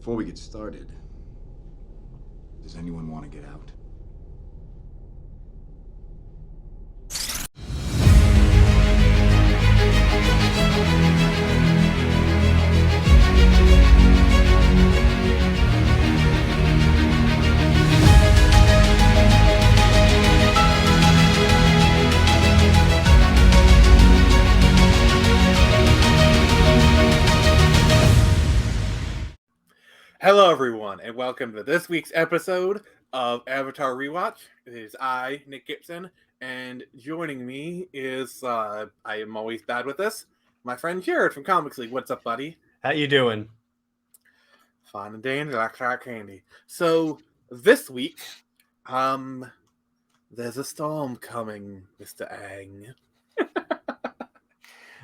Before we get started, does anyone want to get out? Hello, everyone, and welcome to this week's episode of Avatar Rewatch. It is I, Nick Gibson, and joining me is, I am always bad with this, my friend Jared from Comics League. What's up, buddy? How you doing? Fine and dandy, like candy. So, this week, there's a storm coming, Mr. Aang.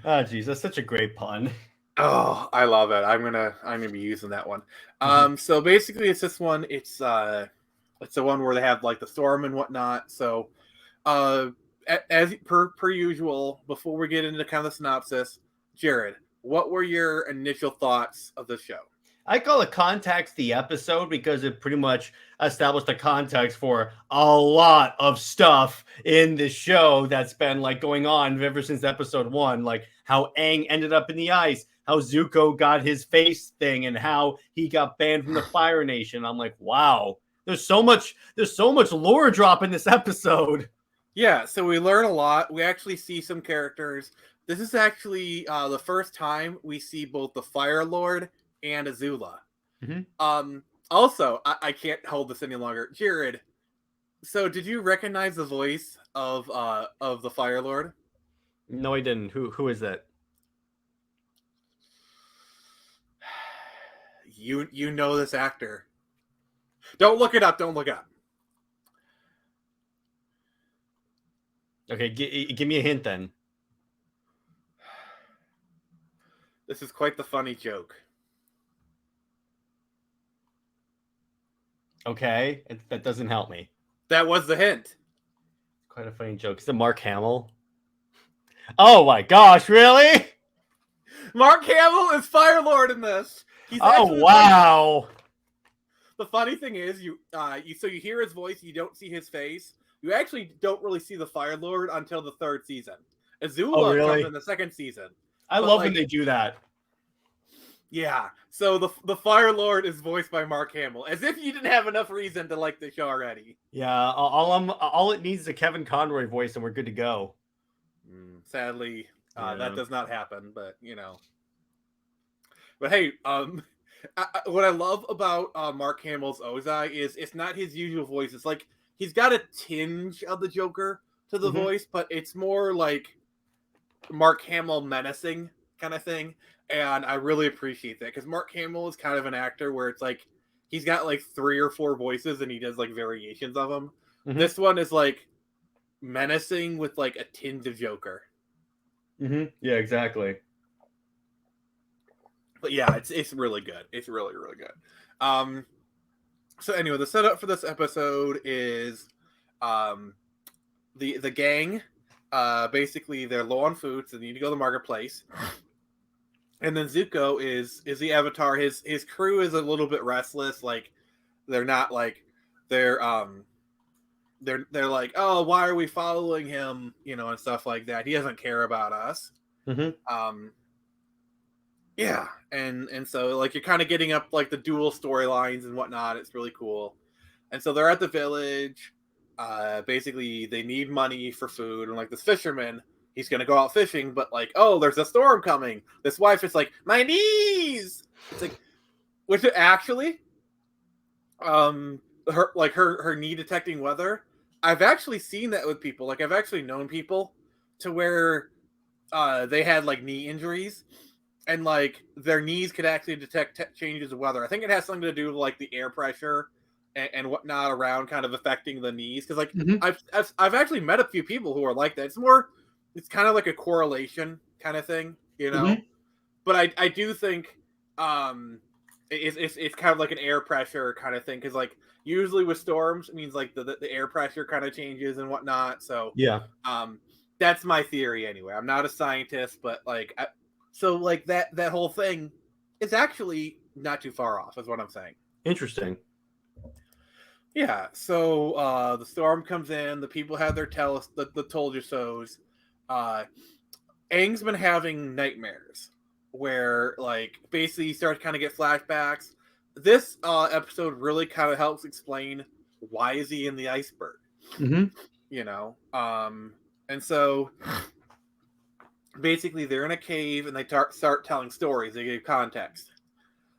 Oh, geez, that's such a great pun. Oh, I love it. I'm gonna be using that one. So basically, it's this one. It's the one where they have like the storm and whatnot. So, as per usual, before we get into kind of the synopsis, Jared, what were your initial thoughts of the show? I call it context the episode because it pretty much established the context for a lot of stuff in the show that's been like going on ever since episode 1, like how Aang ended up in the ice, how Zuko got his face thing, and how he got banned from the Fire Nation. I'm like, wow, there's so much lore drop in this episode. Yeah, so we learn a lot. We actually see some characters. This is actually the first time we see both the Fire Lord and Azula. Also, I can't hold this any longer. Jared, so did you recognize the voice of the Fire Lord? No, I didn't. Who is that? You know this actor. Don't look it up. Don't look it up. Okay, give me a hint then. This is quite the funny joke. Okay, that doesn't help me. That was the hint. Quite a funny joke. Is it Mark Hamill? Oh my gosh, really? Mark Hamill is Fire Lord in this. He's wow. The funny thing is, you hear his voice, you don't see his face. You actually don't really see the Fire Lord until the 3rd season. Azula comes in the 2nd season. I love when they do that. Yeah, so the Fire Lord is voiced by Mark Hamill, as if you didn't have enough reason to like the show already. Yeah, all it needs is a Kevin Conroy voice, and we're good to go. Sadly, that does not happen, but you know. But hey, what I love about Mark Hamill's Ozai is it's not his usual voice. It's like he's got a tinge of the Joker to the voice, but it's more like Mark Hamill menacing kind of thing. And I really appreciate that because Mark Hamill is kind of an actor where it's like he's got like 3 or 4 voices and he does like variations of them. This one is like menacing with like a tinge of Joker. Yeah, exactly. But yeah, it's really good. It's really, really good. So anyway, the setup for this episode is the gang. Basically, they're low on food, so they need to go to the marketplace. And then Zuko is the Avatar. His crew is a little bit restless. Like they're not like they're like, oh, why are we following him? You know, and stuff like that. He doesn't care about us. Yeah, and so like you're kind of getting up like the duel storylines and whatnot. It's really cool. And so they're at the village. Basically, they need money for food, and like this fisherman, he's gonna go out fishing, but like, oh, there's a storm coming. This wife is like, my knees. It's like, which actually, her knee detecting weather. I've actually seen that with people. Like, I've actually known people to where they had like knee injuries, and like their knees could actually detect changes of weather. I think it has something to do with like the air pressure and whatnot around kind of affecting the knees. Because like I've actually met a few people who are like that. It's kind of like a correlation kind of thing, you know. But I do think it's kind of like an air pressure kind of thing because like usually with storms it means like the air pressure kind of changes and whatnot. So yeah, that's my theory anyway. I'm not a scientist, but like so like that whole thing is actually not too far off, is what I'm saying. Interesting. Yeah, so the storm comes in, the people have their the told you so's. Aang's been having nightmares where, like, basically he starts kind of get flashbacks. This episode really kind of helps explain why is he in the iceberg, you know? And so basically they're in a cave and they start telling stories. They give context.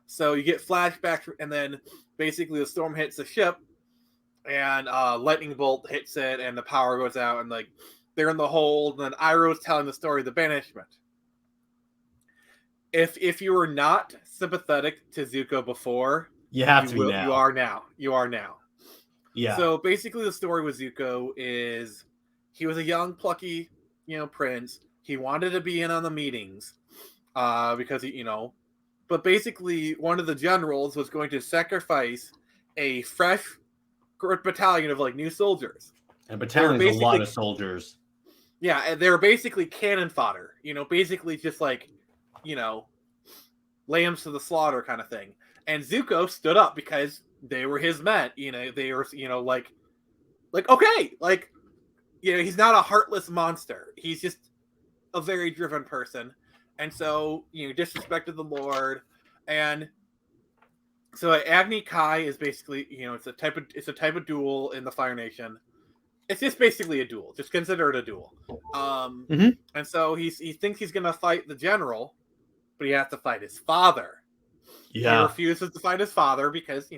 So you get flashbacks, and then basically the storm hits the ship, and lightning bolt hits it, and the power goes out, and like they're in the hold, and then Iroh's telling the story of the banishment. If you were not sympathetic to Zuko before, you have to be now. You are now. You are now. Yeah. So basically, the story with Zuko is he was a young, plucky, prince. He wanted to be in on the meetings because he, but basically one of the generals was going to sacrifice a fresh battalion of like new soldiers. And battalion's a lot of soldiers. Yeah, and they were basically cannon fodder. Basically just like, lambs to the slaughter kind of thing. And Zuko stood up because they were his men. They were, like okay, like, he's not a heartless monster. He's just a very driven person. And so, disrespected the Lord. And so Agni Kai is basically, it's a type of duel in the Fire Nation. It's just basically a duel. Just consider it a duel. And so he thinks he's going to fight the general, but he has to fight his father. Yeah. He refuses to fight his father because,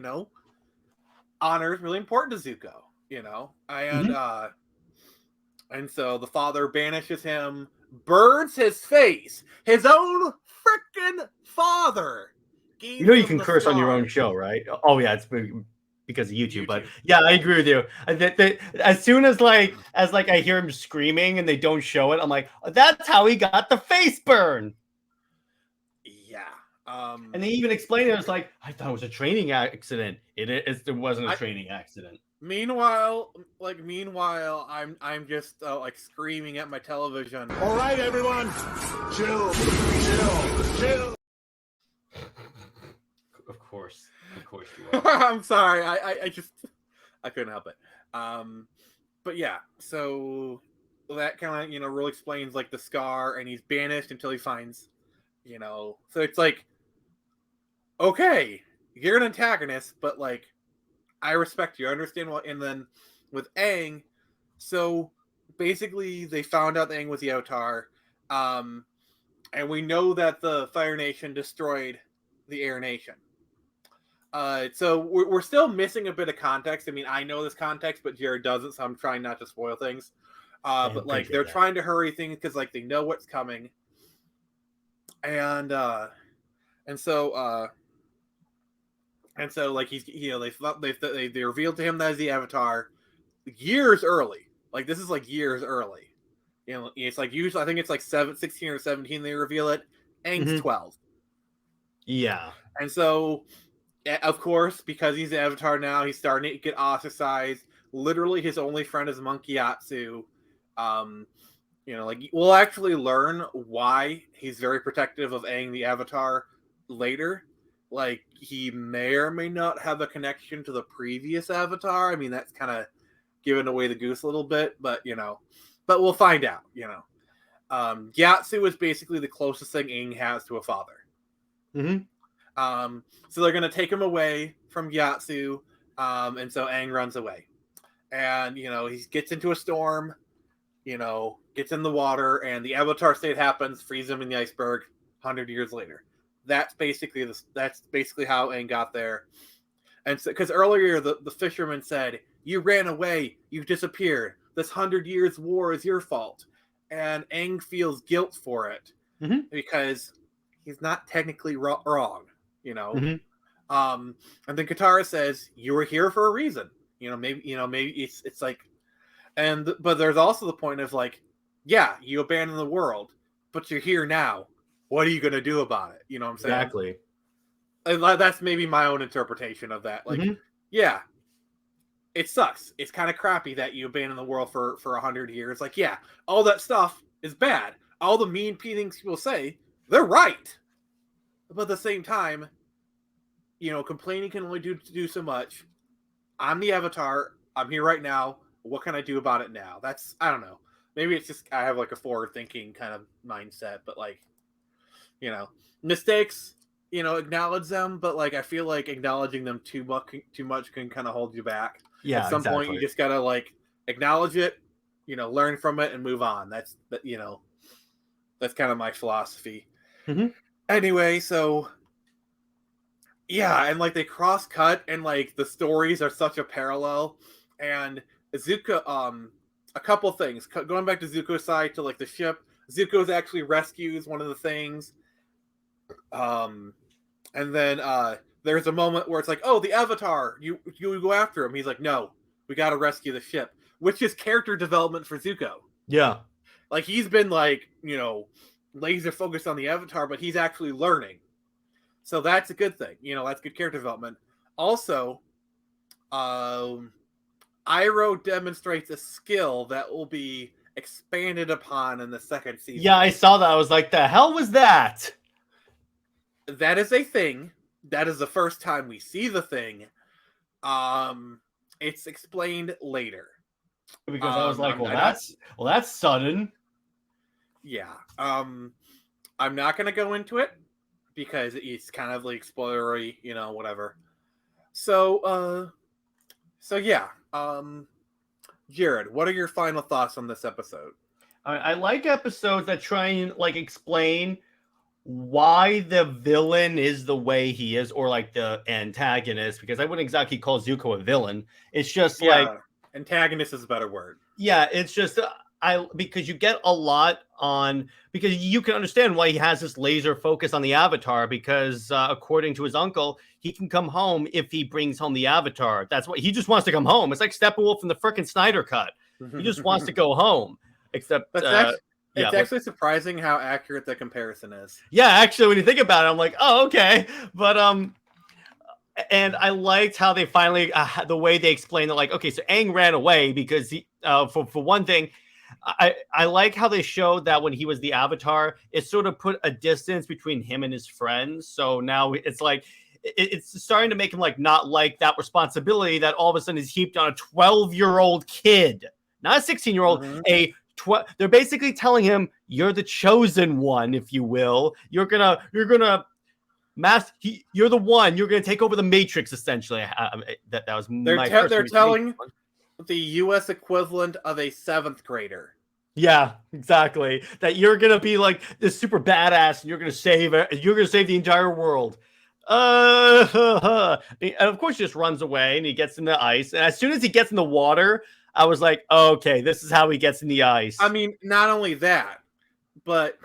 honor is really important to Zuko, and so the father banishes him, burns his face. His own freaking father. You can curse on your own show, right? Oh yeah, it's because of YouTube. But yeah, I agree with you. As soon as like I hear him screaming and they don't show it, I'm like, that's how he got the face burn. Yeah. And they even explained it. It's like, I thought it was a training accident. It wasn't a training accident. Meanwhile, I'm just like screaming at my television. All right, everyone, chill. Of course you are. I'm sorry. I couldn't help it. But yeah, so that kind of really explains like the scar, and he's banished until he finds, so it's like, okay, you're an antagonist, but like, I respect you. I understand what. And then with Aang, so basically they found out that Aang was the Avatar, and we know that the Fire Nation destroyed the Air Nation. So we're still missing a bit of context. I mean, I know this context, but Jared doesn't, so I'm trying not to spoil things. But like they're trying to hurry things because like they know what's coming, and so like he's they revealed to him that he's the Avatar years early. Like this is like years early. It's like usually I think it's like 16 or 17 they reveal it. Aang's 12. Yeah. And so, of course, because he's the Avatar now, he's starting to get ostracized. Literally, his only friend is Monkey Yatsu. Like we'll actually learn why he's very protective of Aang the Avatar later. Like he may or may not have a connection to the previous Avatar. I mean, that's kind of giving away the goose a little bit, but but we'll find out. Gyatso is basically the closest thing Aang has to a father. So they're gonna take him away from Gyatso, and so Aang runs away, and he gets into a storm, gets in the water, and the Avatar state happens, frees him in the iceberg. 100 years later. That's basically how Aang got there. And so, because earlier the fisherman said, "You ran away, you disappeared. This 100 years war is your fault," and Aang feels guilt for it because he's not technically wrong, And then Katara says, "You were here for a reason." Maybe it's like, but there's also the point of like, yeah, you abandoned the world, but you're here now. What are you going to do about it? You know what I'm saying? Exactly. And that's maybe my own interpretation of that. Like, yeah, it sucks. It's kind of crappy that you abandon the world for 100 years. Like, yeah, all that stuff is bad. All the mean things people say, they're right. but at the same time, complaining can only do so much. I'm the Avatar. I'm here right now. What can I do about it now? I don't know. Maybe it's just I have like a forward thinking kind of mindset, but like, mistakes, acknowledge them, but like I feel like acknowledging them too much can kind of hold you back. Yeah, At some point, you just gotta like acknowledge it, learn from it and move on. That's kind of my philosophy. Mm-hmm. Anyway, so yeah, and like they cross cut, and like the stories are such a parallel, and Zuko, a couple things going back to Zuko's side to like the ship. Zuko's actually rescues one of the things, and then there's a moment where it's like, oh, the Avatar, you go after him. He's like, no, we got to rescue the ship, which is character development for Zuko. Yeah, like he's been like laser focused on the Avatar, but he's actually learning. So that's a good thing. That's good character development. Also, Iroh demonstrates a skill that will be expanded upon in the second season. Yeah, I saw that. I was like, the hell was that? That is a thing. That is the first time we see the thing. It's explained later. Because I was like, that's sudden. Yeah. I'm not going to go into it because it's kind of like spoilery, whatever. So yeah. Jared, what are your final thoughts on this episode? I like episodes that try and like explain why the villain is the way he is, or like the antagonist, because I wouldn't exactly call Zuko a villain. It's just like antagonist is a better word. Yeah, it's just because you get a lot on, because you can understand why he has this laser focus on the Avatar, because according to his uncle, he can come home if he brings home the Avatar. That's what he just wants to come home. It's like Steppenwolf in the freaking Snyder cut. He just wants to go home. Except it's actually surprising how accurate the comparison is. Yeah, actually, when you think about it, I'm like, oh, okay. But and I liked how they finally the way they explained it. Like, okay, so Aang ran away because he for one thing. I like how they showed that when he was the Avatar, it sort of put a distance between him and his friends. So now it's like it's starting to make him like not like that responsibility that all of a sudden is heaped on a 12-year-old kid, not a 16-year-old. Mm-hmm. They're basically telling him, you're the chosen one, if you will. You're gonna you're the one. You're gonna take over the Matrix, essentially. That was they're telling the U.S. equivalent of a 7th grader. Yeah, exactly. That you're gonna be like this super badass, and you're gonna save the entire world. And of course, he just runs away, and he gets in the ice. And as soon as he gets in the water, I was like, okay, this is how he gets in the ice. I mean, not only that, but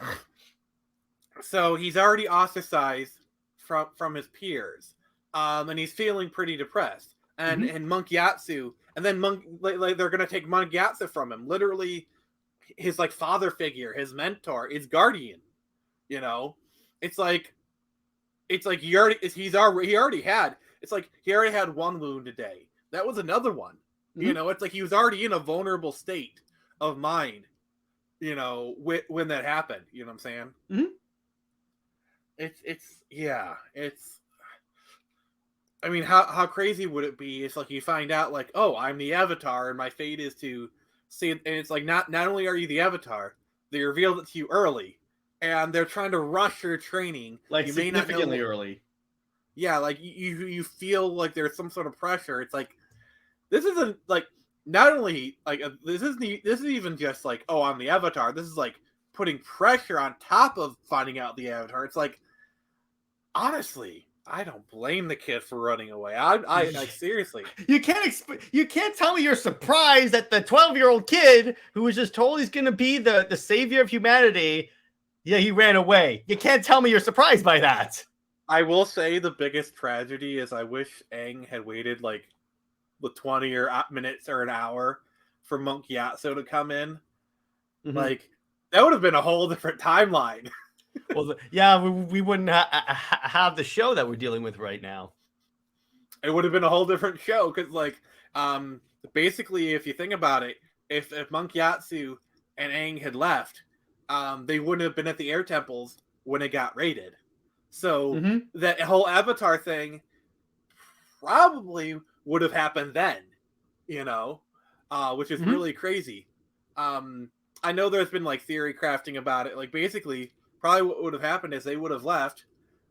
so he's already ostracized from his peers, and he's feeling pretty depressed. And Monk Yatsu, and then they're gonna take Monk Yatsu from him, literally his like father figure, his mentor, his guardian. It's like he already had one wound a day. That was another one. It's like he was already in a vulnerable state of mind, when that happened. You know what I'm saying? It's I mean, how crazy would it be? It's like you find out like, oh, I'm the Avatar and my fate is to see it. And it's like, not only are you the Avatar, they revealed it to you early, and they're trying to rush your training. Like you significantly early. Yeah, like you feel like there's some sort of pressure. It's like, this isn't like, not only like this isn't even just like, oh, I'm the Avatar. This is like putting pressure on top of finding out the Avatar. It's like, honestly, I don't blame the kid for running away. I like, seriously. You can't tell me you're surprised that the 12-year-old kid who was just told he's going to be the savior of humanity, he ran away. You can't tell me you're surprised by that. I will say the biggest tragedy is I wish Aang had waited like the 20 minutes or an hour for Monk Yatso to come in. Like, that would have been a whole different timeline. Well, we wouldn't have the show that we're dealing with right now. It would have been a whole different show because, like, basically, if you think about it, if Monk Yatsu and Aang had left, they wouldn't have been at the air temples when it got raided. So Mm-hmm. that whole Avatar thing probably would have happened then, which is Mm-hmm. really crazy. I know there's been like theory crafting about it. Like basically, probably what would have happened is they would have left.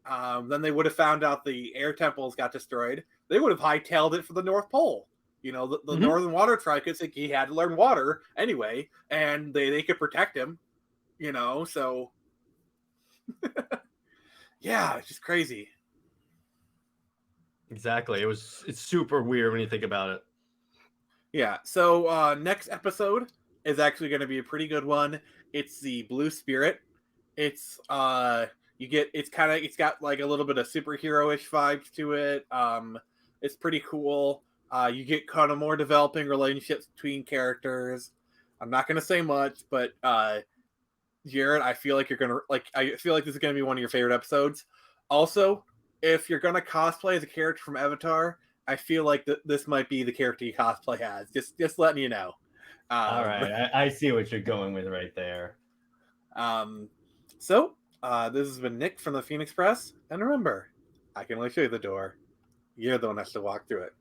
Then they would have found out the air temples got destroyed. They would have hightailed it for the North Pole. The Mm-hmm. Northern Water Tribe could think he had to learn water anyway, and they could protect him. So yeah, it's just crazy. Exactly. It's super weird when you think about it. Yeah. So next episode is actually going to be a pretty good one. It's the Blue Spirit. It's it's got like a little bit of superhero-ish vibes to it. It's pretty cool. You get kind of more developing relationships between characters. I'm not gonna say much, but Jared, I feel like I feel like this is gonna be one of your favorite episodes. Also, if you're gonna cosplay as a character from Avatar, I feel like this might be the character you cosplay as. Just letting you know. All right, I see what you're going with right there. So this has been Nick from the Phoenix Press, and remember, I can only show you the door. You're the one that has to walk through it.